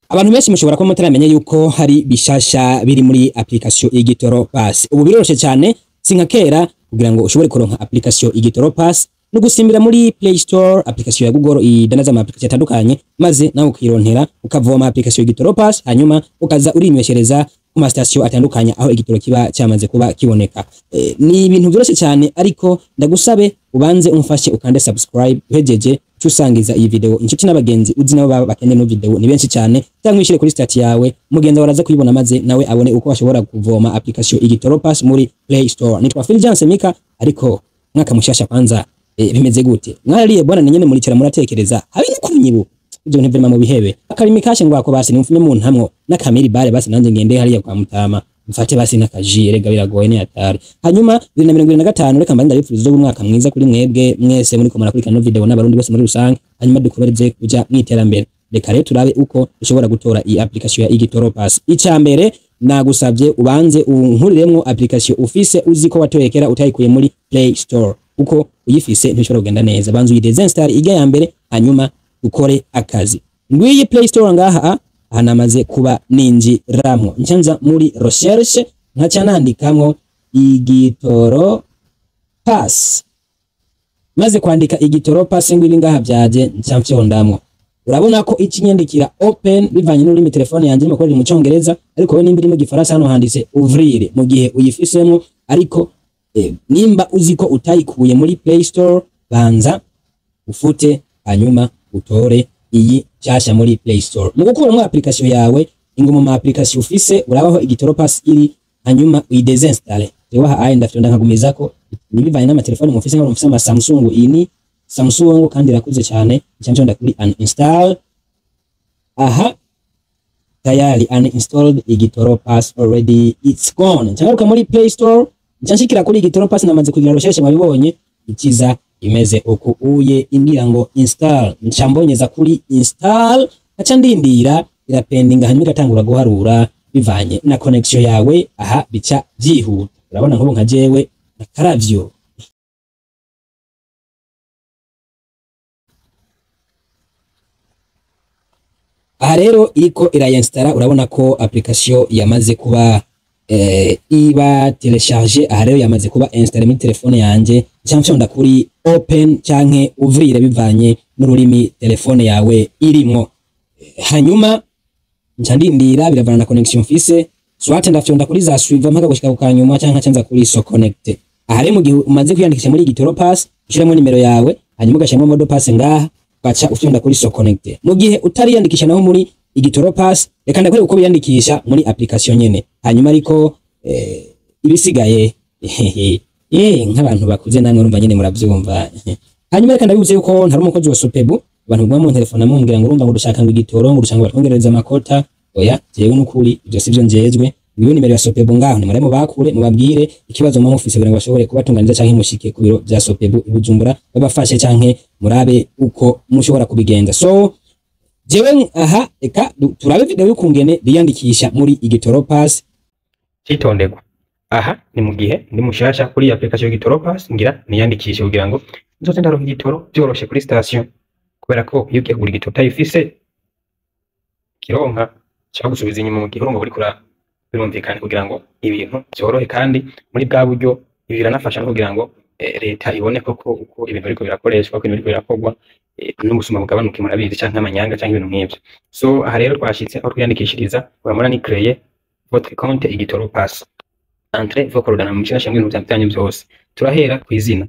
Abantu benshi mushobora kuba mutaramenya yuko hari bishasha biri muri application Igitoro Pass. Ubu biroroshe cyane sinka kera kugira ngo ushobore kuronka application Igitoro Pass no gusimbira muri Play Store application ya Google idanaza ama application atandukanye maze nawe ukirontera ukavoma application Igitoro Pass hanyuma ukaza urinyweshereza ku ma station atandukanye aho igitoro kiba cyamaze kuba kiboneka. Ni ibintu byoroshye cyane ariko ndagusabe ubanze umfashe ukande subscribe uhejeje usangiza iyi video inshuti n'abagenzi uzi nabo baba bakeneye no video ni benshi cyane cyangwa ishire kuri stat yawe mugenza waraza kuyibona maze nawe abone uko bashobora kuvoma application Igitoro Pass muri Play Store. Nitwa Fulgence Mika ariko mwaka mushasha kwanza bimeze gute? Mwariye bwana nyene muricara muratekereza habe no kunyibu ibyo bintu birimo bihebe akarimi kashe ngwako basi nimfume mu ntamwo n'akamiri bare basi nanze ngende hariya kwa Mutama mfate basi n'akaji erega biragoye ni atari. Hanyuma 2025 reka mbanda bipfuzo bw'umwaka mwiza kuri mwebwe mwese muri komara kuri kano video n'abarundi bose muri rusange hanyuma dukomereze kuja mwiterambere. Reka rero turabe uko ushobora gutora iyi application ya Igitoro Pass. Icyambere nagusabye ubanze unkuriremwo application ufise uzi ko watoyekera utayikuye muri Play Store uko uyifise ntishobora kugenda neza. Banzu uyidesinstall ijya ya mbere hanyuma ukore akazi. Ngwiyi Play Store ngaha hanamaze kuba ninjiramwo ncanza muri recherche nkaca nandikamwo Igitoro Pass maze kwandika Igitoro Pass ngwiri ngaha byaje ncamfyondamwo. Urabona ko ikinyandikira open bivanye n'ururimi telefone yanje mu mu Cyongereza ariko we nimbiri mu Gifaransa hano handitse ouvrir mu gihe uyifisemo ariko nimba uziko utayikuye muri Play Store banza ufute hanyuma utore iyi cyashya muri Play Store. Mu gukura mu application yawe ingoma mu application ufise urabaho Igitoro Pass iri hanyuma uyidesinstall. Rewa ha ndafite ndakagumiza ko nibivanye n'amatelefone mufise ngo mufise ama Samsung iyi ni Samsung kandi irakuze cyane cyane ndakuri uninstall. Aha tayari uninstalled Igitoro Pass already it's gone. Cyangwa muri Play Store nshikira kuri Igitoro Pass namaze kugira recherche mwabibonye ikiza imeze uko uye imbira ngo install ncambonyeza kuri install aca ndindira irapendinga hanyuma gatangura guharura bivanye na connection yawe aha bica byihuta. Urabona nko nka jewe nakaravyo aha rero iriko irainstalla. Urabona ko application yamaze kuba iba telecharger. Aha rero yamaze kuba installer muri telefone yanje cyangwa kuri open canke ouvrir bivanye n'ururimi telefone yawe irimo. Hanyuma ncandindira biravana na connection mfise swate ndafyonda kuri za suiva mpaka gushika ku kanyuma canka canza kuri so connect. Aha rero mu gihe umaze kwiyandikisha muri Igitoro Pass ushiramo nimero yawe hanyuma ugashiramo Modo Pass ngaha baca ufyonda kuri so connect. Mu gihe utariyandikisha naho muri Igitoro Pass reka ndakore uko biyandikisha muri application nyene hanyuma ariko ibisigaye nk'abantu bakuze namwe urumva nyene muravyumva. Hanyuma reka ndabivuze yuko ntari umukozi wa Sopebu abantu bwa mu telefone mumbwira ngo urumva ngo dushaka ngo Igitoro ngo dushaka batwongereza amakota oya jewe n'ukuri ibyo sivyo njejwe. Ngiyo nimero ya Sopebu ngaho ni muremo bakure mubabwire ikibazo mu office kugira ngo bashobore kubatunganiza canke mushike ku biro bya Sopebu ibujumbura babafashe canke murabe uko mushobora kubigenza. So jewe aha eka turabe video y'ukungene biyandikisha muri Igitoro Pass. Citondegwa aha ni mu gihe ndi mushasha kuri application Igitoro Pass ngira niyandikishe kugira ngo nzote ndaronka igitoro byoroshe kuri station kubera ko iyo ugiye kugura igitoro utayifise kironka cyangwa gusubiza inyuma mu gihe buri kura birumvikana kugira ngo ibintu byorohe kandi muri bwa buryo biranafasha kugira ngo leta ibone koko uko ibintu ariko birakoreshwa ko ibintu birakogwa n'ubusuma bugabanuke murabizi cyangwa amanyanga cyangwa ibintu nk'ibyo. So aha rero twashitse aho twiyandikishiriza uramura ni créer votre compte Igitoro Pass. Entre vos coordonnées mu cyashya ibintu byatanye byose turahera ku izina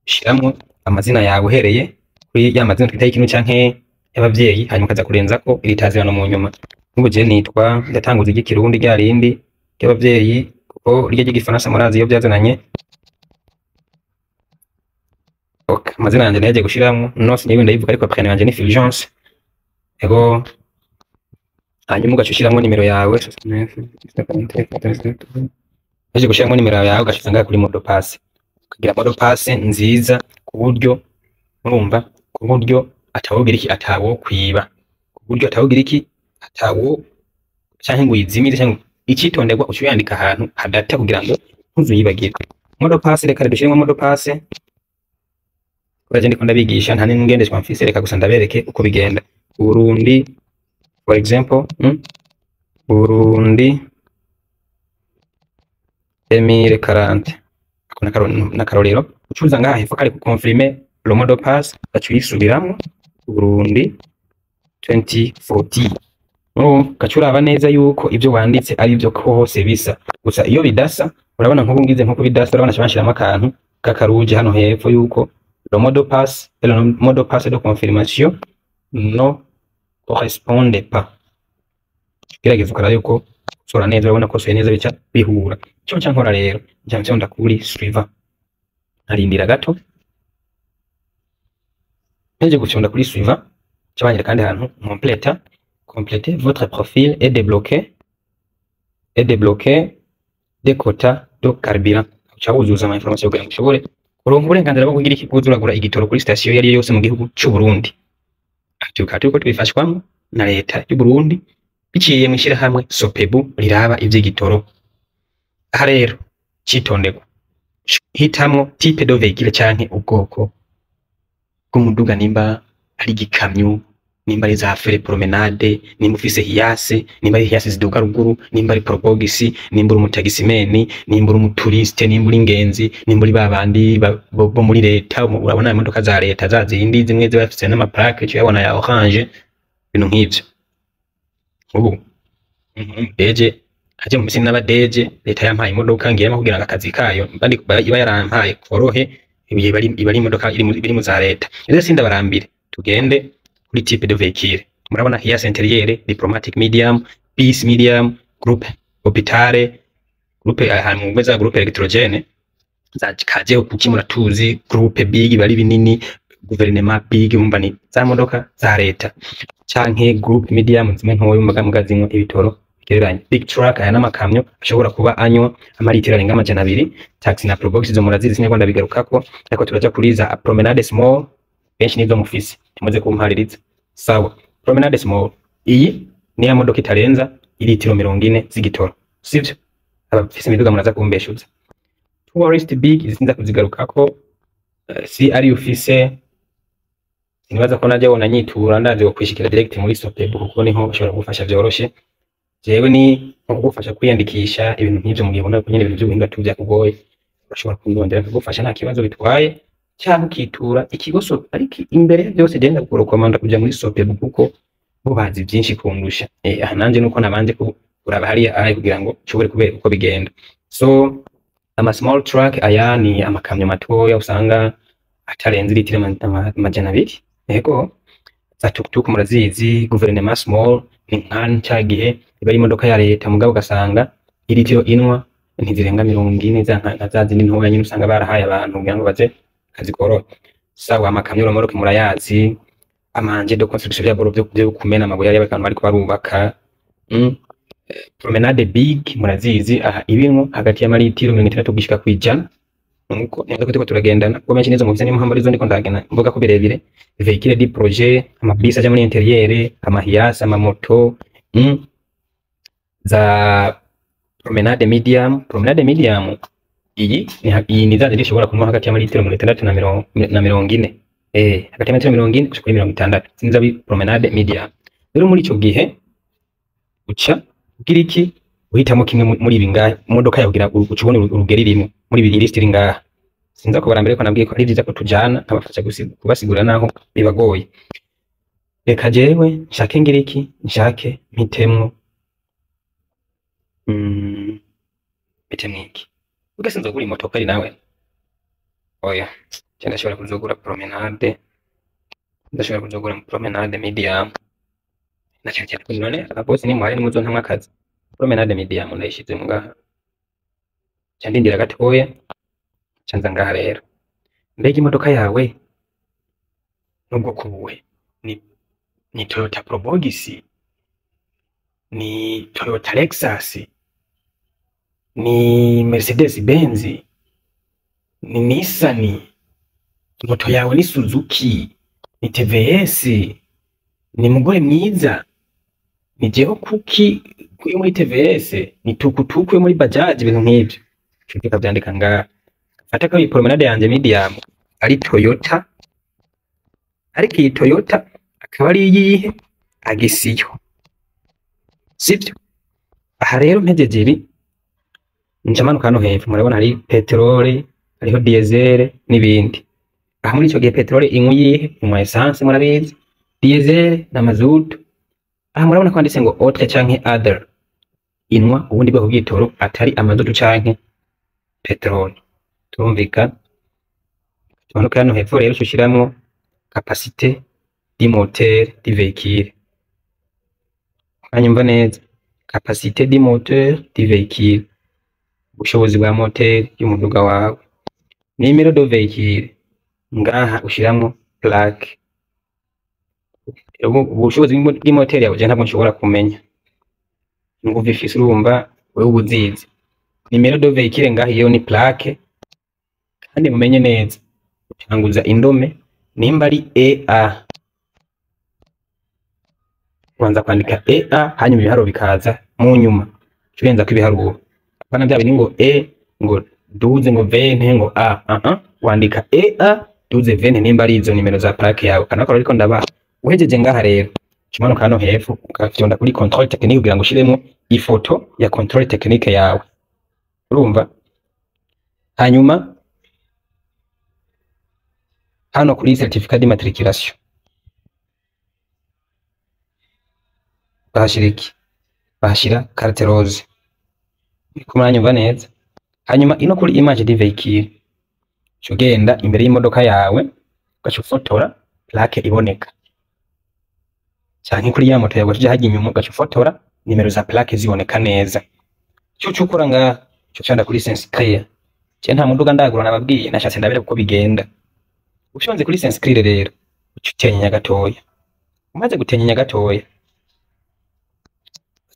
shiramo amazina yawe uhereye kuri ya mazina twita ikintu canke y'abavyeyi hanyuma kaza kurenza ko iritazirano mu nyuma. Nk'ubuje nitwa ndatanguza igikirundi rya rindi y'abavyeyi kuko rya gifaransa murazi iyo byazananye. Okay, amazina yanje naje gushiramo nose niwe ndayivuga ariko prénom yanje ni Fulgence. Ego hanyuma ugashiramo nimero yawe aje gushiramo nimero yawe ugashitanga kuri Modo Pass kugira Modo Pass nziza ku buryo murumva ku buryo atawogira iki atawo kwiba ku buryo atawogira iki atawo canke ngo yizimire canke icitonderwa ucuyandika ahantu hadata kugira ngo ntuzuyibagire. Modo Pass reka dushiremo Modo Pass uraje ndiko ndabigisha nta n'ingendeshwa mfise reka gusa ndabereke uko bigenda. Burundi for example Burundi 2040 na karorero ucuza ngaha hepfo kari confirmer le mot de passe acuyisubiramwo Burundi 2040 kacuraba neza yuko ibyo wanditse ari byo ko hose bisa gusa iyo bidasa urabona nko ngize nko bidasa urabona cyashiramo akantu kakaruje hano hepfo yuko le mot de passe de confirmation no correspond pas gerageza ukara yuko sora neza urabona ko soye neza bica bihura cyo cyankora rero njya ndakuri suivant arindira gato nje gucyonda kuri suivant cyabanyira kandi ahantu compléter votre profil et débloquer des quotas de carburant cyawuzuza ama information kugira ngo ushobore kuronka uburenganzira bwo kugira ikiguzuragura igitoro kuri station yari yose mu gihugu cy'u Burundi. Turiko tubifashwamo na leta y'u Burundi biciye mu shirahamwe Sopebu riraba ivy'igitoro. Aha rero citondegwa hitamwo type de véhicule canke ubwoko bw'umuduga nimba ari gikamyo nimba ari za fere promenade nimba ufise hiyase nimba ari hiyase ziduga ruguru nimba ari probogisi nimba uri umutagisimeni nimba uri umuturiste nimba uri ingenzi nimba uri babandi bo muri leta urabona imodoka za leta za zindi zimwe ziba zifise n'amaplaque cyabona ya orange bintu nk'ivyo ubu deje aje mu misini n'abadeje leta yampaye imodoka ngiyemo kugira ngo akazi kayo kandi iba yarampaye korohe ibari imodoka iri mu za leta rero sinda barambire tugende kuri type de véhicule murabona hiyase intérieure diplomatique medium peace medium groupe hôpitale groupe ahantu meza groupe électrogène za kaje kukimura tuzi groupe big bari binini gouvernement big umbani za modoka za leta canke groupe medium zimwe ntoyo mugazinwa ibitoro gereranye big truck aya n'amakamyo ashobora kuba anywa amaritiro arenga 200 taxi na probox zo murazizi sinyarwanda bigarukako ariko turaja kuri za promenade small benshi nizo mufisi tumaze kumpaririza sawa promenade small iyi ni ya modoka itarenza iritiro 40 z'igitoro sivyo abafisi imiduga muraza kumbeshuza tourist big izinza kuzigarukako si ari ufise nibaza ko najya wona nyitura ndaje kwishikira direct muri Sopebu kuko niho bashobora gufasha byoroshe jewe ni kugufasha kwiyandikisha ibintu nk'ivyo mu gihe ubona ko nyene ibintu by'ubuhinga tuvya kugoye urashobora kundondera kugufasha nta kibazo bitwaye cyangwa ukitura ikigo ariko imbere byose genda kurokomanda kujya muri Sopebu kuko bo bazi byinshi kundusha aha nanje nuko nabanje kuraba hariya ayi kugira ngo nshobore kubera uko bigenda so ama small truck aya ni amakamyo matoya usanga atarenze litiro 200 yego za tuk-tuk murazizi gouvernement small ni nkan cyagihe iba imodoka ya leta mugabo gasanga iritiro inwa ntizirenga 40 za zindi ntoya nyine usanga barahaye abantu kugira ngo baze kazi koro sawa amakamyo romoroke murayazi amanje de construction ya boro byo kumena amabuye ari abantu bari kubarubaka promenade big murazizi aha ibintu hagati y'amaritiro 30 gishika kwijana nuko niko turagendana ko benshi neza mu bizanye muhamba rizo ndiko ndagena mvuga ko birebire véhicule di projet amabisi aje muri intérieur amahiyasa amamoto za promenade medium iyi ni za zishobora kunywa hagati y'amaritiro 60 na 40 hagati y'amaritiro 40 gushika 60 sinza bi promenade medium rero muri ico gihe uca ugira iki uhitamo kimwe muri ibingahe imodoka yagira ucubone urugeri rimwe muri biri list ringaha sinza ko barambere ko nabwiye ko ari byiza ko tujana abafasha kubasigura naho bibagoye reka jewe nshake ngira iki nshake mpitemwo iki ugase nzogura imodoka ari nawe oya cyenda shobora kuzogura promenade ndashobora kuzogura promenade medium nacyane ko none abose ni mwari muzo ntamwe akazi promenade medium ndayishize ngaha cyandindira gatoya canza ngaha rero mbega imodoka yawe nubwo kubuwe ni Toyota Probogis ni Toyota Lexus ni Mercedes Benz ni Nissan moto yawe ni Suzuki ni TVS ni mugore mwiza ni jeho kuki kuyo muri TVS ni tukutuku yo muri Bajaj ibintu nk'ibyo cyuka byandika nga fata ko promenade yanje medium ari Toyota ariko iyi Toyota akaba ari yihe agisiyo sivyo. Aha rero mpejeje ibi nca manuka hano hepfo, murabona hari peteroli, hariho diesel n'ibindi. Aha muri ico gihe peteroli inywa iyihe? Inywa essence murabizi, diesel na mazutu. Aha murabona ko handitse ngo autre canke other, inwa ubundi bwoko bw'igitoro atari amazutu canke peteroli. Turumvikana? Tumanuka hano hepfo rero ushiramwo capacité du moteur du véhicule. Hanyumva neza, capacité du moteur du véhicule, ubushobozi bwa moteur y'umuduga wawe. Numero do véhicule, ngaha ushiramwo plaque. Ubushobozi bw'imoteri yawe je ntabwo nshobora kumenya, nguva ifise urumva wewe ubuzizi. Numero do véhicule ngaha iyo ni plaque, kandi mumenye neza utanguza indome nimba ari EA, kubanza kwandika EA hanyuma ibiharuro bikaza mu nyuma, curenza ko ibiharuro bana bya bini ngo ngo 12 ngo 20 ngo wandika EA 12 20 nimba ari izo nimero za plaque yawe. Kanako ariko ndabaha uhejeje ngaha rero kimanuka hano hepfo ukafyonda kuri control technique kugira ngo ushiremo ifoto ya control technique yawe, urumva. Hanyuma hano kuri certificat d'immatriculation bahashira carte rose, kumuranyumva neza. Hanyuma ino kuri image du véhicule cugenda imbere y'imodoka yawe ugacufotora plaque iboneka, canke kuri ya moto yawe tuje hagiye inyuma ugacufotora nimero za plaque ziboneka neza. Cyo ukora nga cyo cyanda kuri s'inscrire, cyo nta muduga ndagura nababwiye nashatse ndabere uko bigenda. Ushonze kuri s'inscrire rero ucutenya gatoya, umaze gutenya gatoya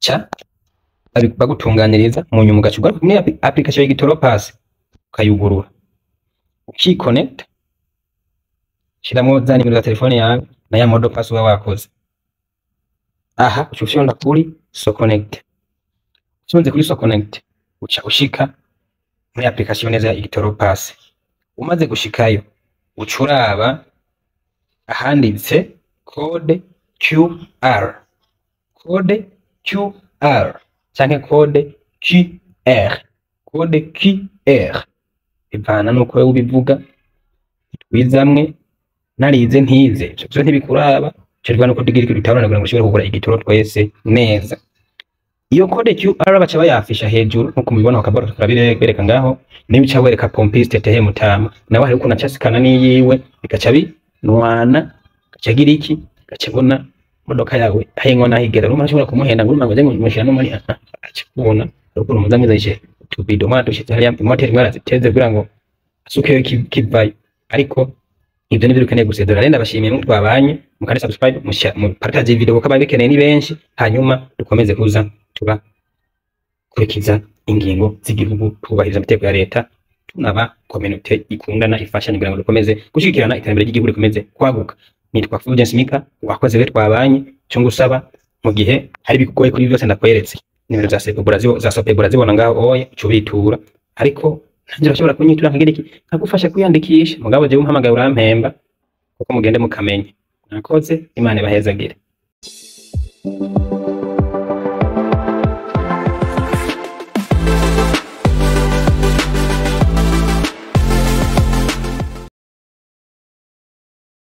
cha bagutunganiriza mu nyuma ugacugwa muri application y'igitoro pass ukayugurura ukiconnect, shiramo za nimero za telefone yawe na ya modo pass wakoze. Aha ucufyonda kuri so connect, ushonze kuri so connect uca ushika muri application neza ya igitoro pass. Umaze gushikayo ucuraba ahanditse code QR, code QR canke code QR, code QR ivana nuko wewe ubivuga. Twizamwe narize ntize cyo ntibikuraba, cyerwa nuko digiri bitabana kugira ngo ushobore kugura igitoro twese neza. Iyo code QR baca bayafisha hejuru nkuko mubibona bakabora turabereka ngaho, nibica wereka pompiste tehe mutama nawe hari uko nacasikana niyiwe bikaca binwana gacagira iki gacabona modoka yawe hayengwa nahigera rumwe ashobora kumuhenda nguruma ngo mushira no muri akibona rukuru muzamiza ishe tubido mwana dushitse hari imoteri mwara ziteze kugira ngo asukeyo kivayo. Ariko ibyo nibyo ukeneye gusedera. Renda bashimiye mu twabanye mukari subscribe mu partage video ko babikeneye ni benshi, hanyuma dukomeze kuza tuba kurikiza ingingo z'igihugu tubahiriza amategeko ya leta, tunaba community ikundana ifashanya kugira ngo dukomeze gushikirana iterambere ry'igihugu rikomeze kwaguka. Nitwa Fulgence Mika, wakoze we twabanye cyo ngusaba mu gihe hari bikugoye kuri byose ndakweretse nimero za Sopebura zibona ngaho oye cubitura. Ariko ntangira ushobora kunyitura nkagira iki nkagufasha kwiyandikisha mugabo je umpamagaye urampemba kuko mugende mukamenya. Nakoze Imana ibahezagire.